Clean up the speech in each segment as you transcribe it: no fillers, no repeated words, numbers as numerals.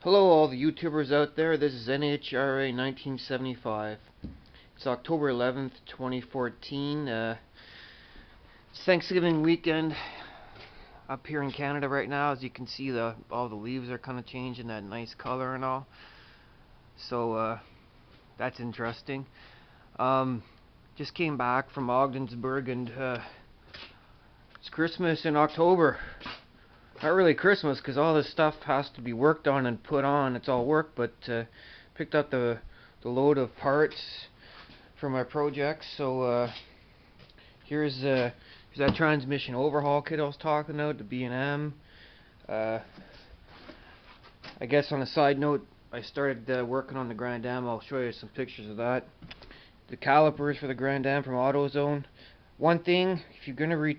Hello all the YouTubers out there, this is NHRA 1975. It's October 11th, 2014. It's Thanksgiving weekend up here in Canada right now. As you can see, all the leaves are kind of changing that nice color and all. So that's interesting. Just came back from Ogdensburg, and it's Christmas in October. Not really Christmas, because all this stuff has to be worked on and put on. It's all work, but picked up the load of parts for my project. So here's that transmission overhaul kit I was talking about, the B&M. I guess on a side note, I started working on the Grand Am. I'll show you some pictures of that. The calipers for the Grand Am from AutoZone. One thing, if you're gonna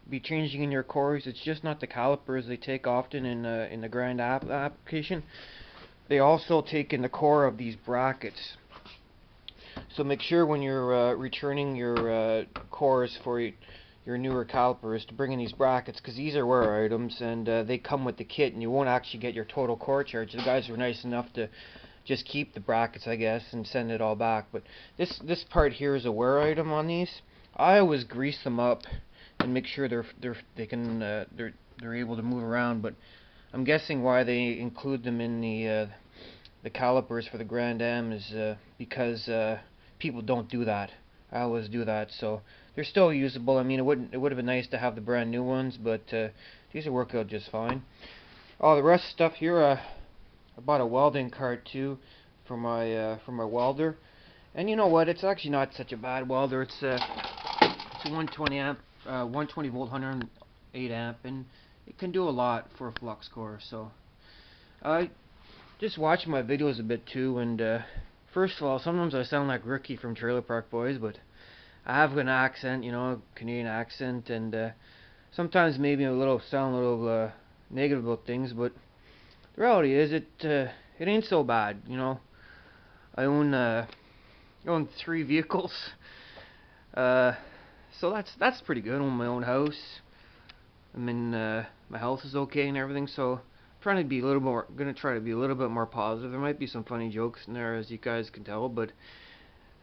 be changing in your cores, it's just not the calipers they take often in the Grand Am application. They also take in the core of these brackets. So make sure when you're returning your cores for your newer calipers to bring in these brackets, because these are wear items, and they come with the kit, and you won't actually get your total core charge. The guys were nice enough to just keep the brackets, I guess, and send it all back. But this part here is a wear item on these. I always grease them up and make sure they're able to move around. But I'm guessing why they include them in the calipers for the Grand Am is because people don't do that. I always do that, so they're still usable. I mean, it would have been nice to have the brand new ones, but these will work out just fine. Oh, the rest of stuff here, I bought a welding cart too for my welder, and you know what? It's actually not such a bad welder. It's a 120 amp, 120 volt, 108 amp, and it can do a lot for a flux core. So I just watch my videos a bit too, and first of all, sometimes I sound like Ricky from Trailer Park Boys, but I have an accent, you know, Canadian accent, and sometimes maybe sound a little negative about things, but the reality is it ain't so bad, you know. I own 3 vehicles, so that's pretty good. I own my own house. I mean, my health is okay and everything, so I'm trying to be gonna try to be a little bit more positive. There might be some funny jokes in there, as you guys can tell, but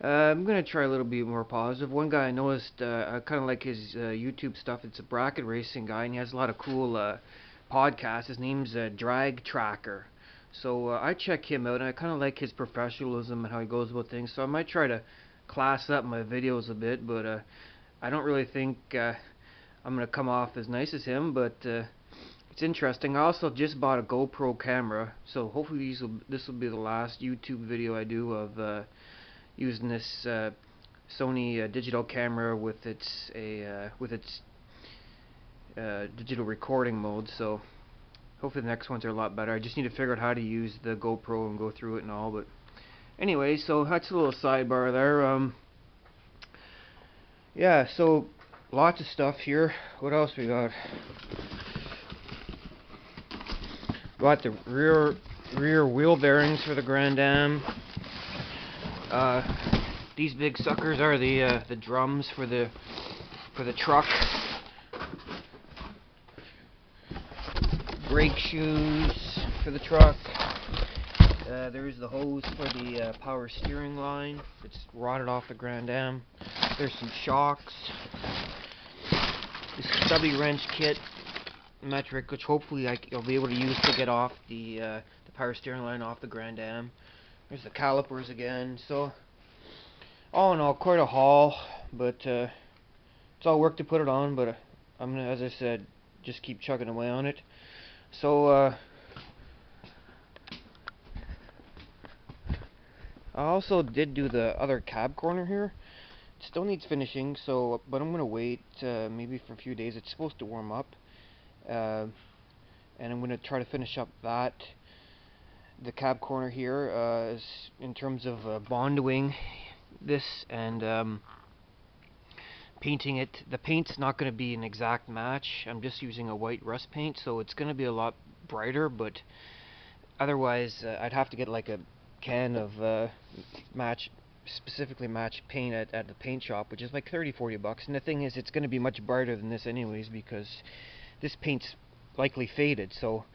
I'm gonna try a little bit more positive. One guy I noticed, I kind of like his YouTube stuff. It's a bracket racing guy, and he has a lot of cool podcasts. His name's Drag Tracker. So I check him out, and I kind of like his professionalism and how he goes about things. So I might try to class up my videos a bit, but I don't really think I'm gonna come off as nice as him. But it's interesting. I also just bought a GoPro camera, so hopefully this will be the last YouTube video I do of using this Sony digital camera with its digital recording mode. So hopefully the next ones are a lot better. I just need to figure out how to use the GoPro and go through it and all. But anyway, so that's a little sidebar there. Yeah, so lots of stuff here. What else we got? Got the rear wheel bearings for the Grand Am. These big suckers are the drums for the truck. Brake shoes for the truck. There's the hose for the power steering line. It's rotted off the Grand Am. There's some shocks. This stubby wrench kit, metric, which hopefully I'll be able to use to get off the power steering line off the Grand Am. There's the calipers again. So all in all, quite a haul, but it's all work to put it on. But I'm gonna, as I said, just keep chugging away on it. So I also did do the other cab corner here. It still needs finishing, but I'm gonna wait maybe for a few days. It's supposed to warm up, and I'm gonna try to finish up the cab corner here in terms of bondoing this and painting it. The paint's not going to be an exact match. I'm just using a white rust paint, so it's going to be a lot brighter, but otherwise I'd have to get like a can of specifically matched paint at the paint shop, which is like 30-40 bucks. And the thing is, it's going to be much brighter than this anyways, because this paint's likely faded. So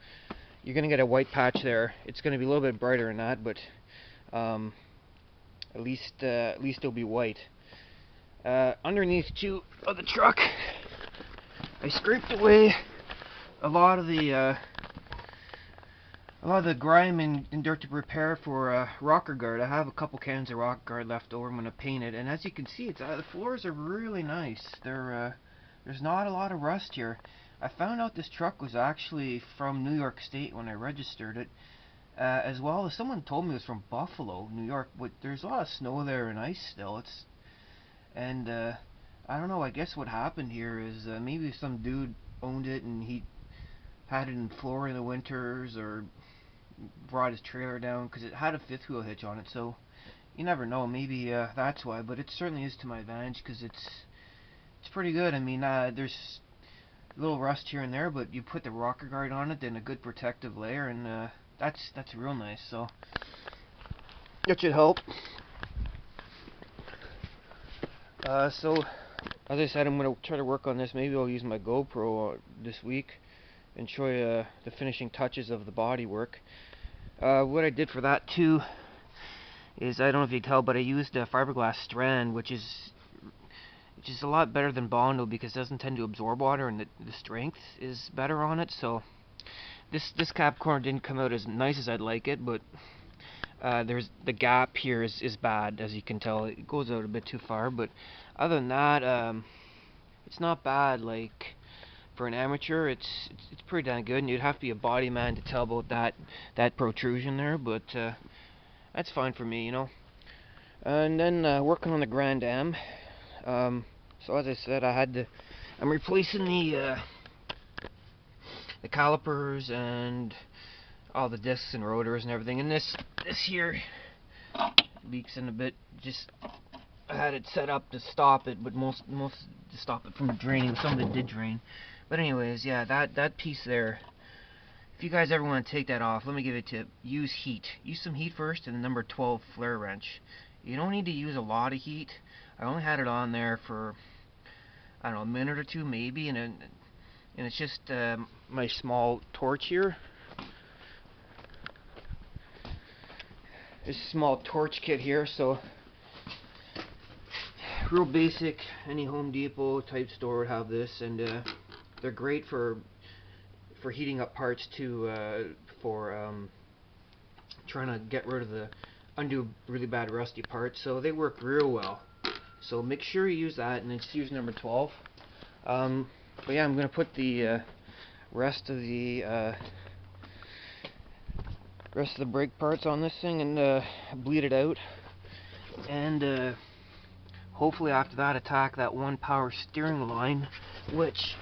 you're gonna get a white patch there. It's gonna be a little bit brighter than that, but at least it'll be white. Underneath too of the truck, I scraped away a lot of the grime and dirt to prepare for rocker guard. I have a couple cans of rocker guard left over. I'm gonna paint it, and as you can see, it's the floors are really nice. There's not a lot of rust here. I found out this truck was actually from New York State when I registered it, as well as someone told me it was from Buffalo, New York. But there's a lot of snow there and ice still. I don't know. I guess what happened here is maybe some dude owned it and he had it in Florida in the winters, or brought his trailer down, because it had a fifth wheel hitch on it. So you never know. Maybe that's why. But it certainly is to my advantage, because it's pretty good. I mean, there's a little rust here and there, but you put the rocker guard on it, then a good protective layer, and that's real nice. So that should help. So as I said, I'm going to try to work on this. Maybe I'll use my GoPro this week and show you the finishing touches of the body work. What I did for that too is, I don't know if you can tell, but I used a fiberglass strand, which is a lot better than Bondo, because it doesn't tend to absorb water, and the strength is better on it. So this cap corner didn't come out as nice as I'd like it, but there's the gap here is bad, as you can tell. It goes out a bit too far, but other than that, it's not bad. Like, for an amateur, it's pretty damn good, and you'd have to be a body man to tell about that protrusion there, but that's fine for me, you know. And then working on the Grand Am. So as I said, I'm replacing the calipers and all the discs and rotors and everything. And this here leaks in a bit. Just I had it set up to stop it, but most to stop it from draining. Some of it did drain. But anyways, yeah, that piece there. If you guys ever want to take that off, let me give you a tip. Use heat. Use some heat first, and the number 12 flare wrench. You don't need to use a lot of heat. I only had it on there for, I don't know, a minute or two maybe, and it's just my small torch here. This small torch kit here, so real basic. Any Home Depot type store would have this, and they're great for heating up parts too, for trying to get rid of undo really bad rusty parts. So they work real well. So make sure you use that, and it's use number 12. But yeah, I'm going to put the rest of the brake parts on this thing and bleed it out, and hopefully after that attack that one power steering line, which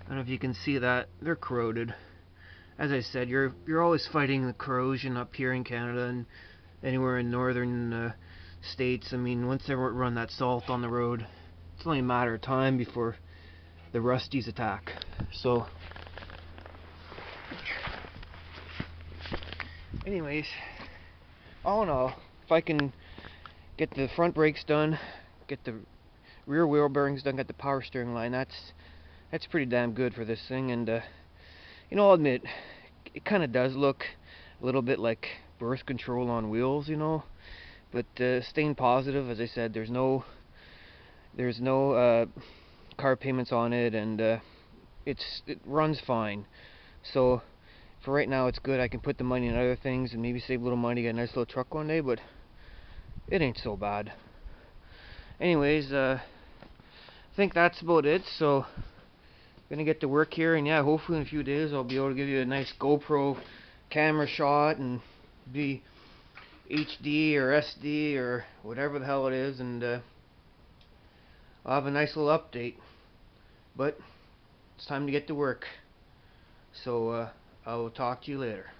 I don't know if you can see that they're corroded. As I said, you're always fighting the corrosion up here in Canada and anywhere in northern states. I mean, once they run that salt on the road, it's only a matter of time before the rusties attack. So anyways, all in all, if I can get the front brakes done, get the rear wheel bearings done, get the power steering line, that's pretty damn good for this thing. And you know, I'll admit, it kind of does look a little bit like birth control on wheels, you know. But staying positive, as I said, there's no car payments on it, and it runs fine. So for right now, it's good. I can put the money in other things and maybe save a little money, get a nice little truck one day. But it ain't so bad. Anyways, I think that's about it. So gonna get to work here, and yeah, hopefully in a few days I'll be able to give you a nice GoPro camera shot and be HD or SD or whatever the hell it is, and I'll have a nice little update. But it's time to get to work, so I will talk to you later.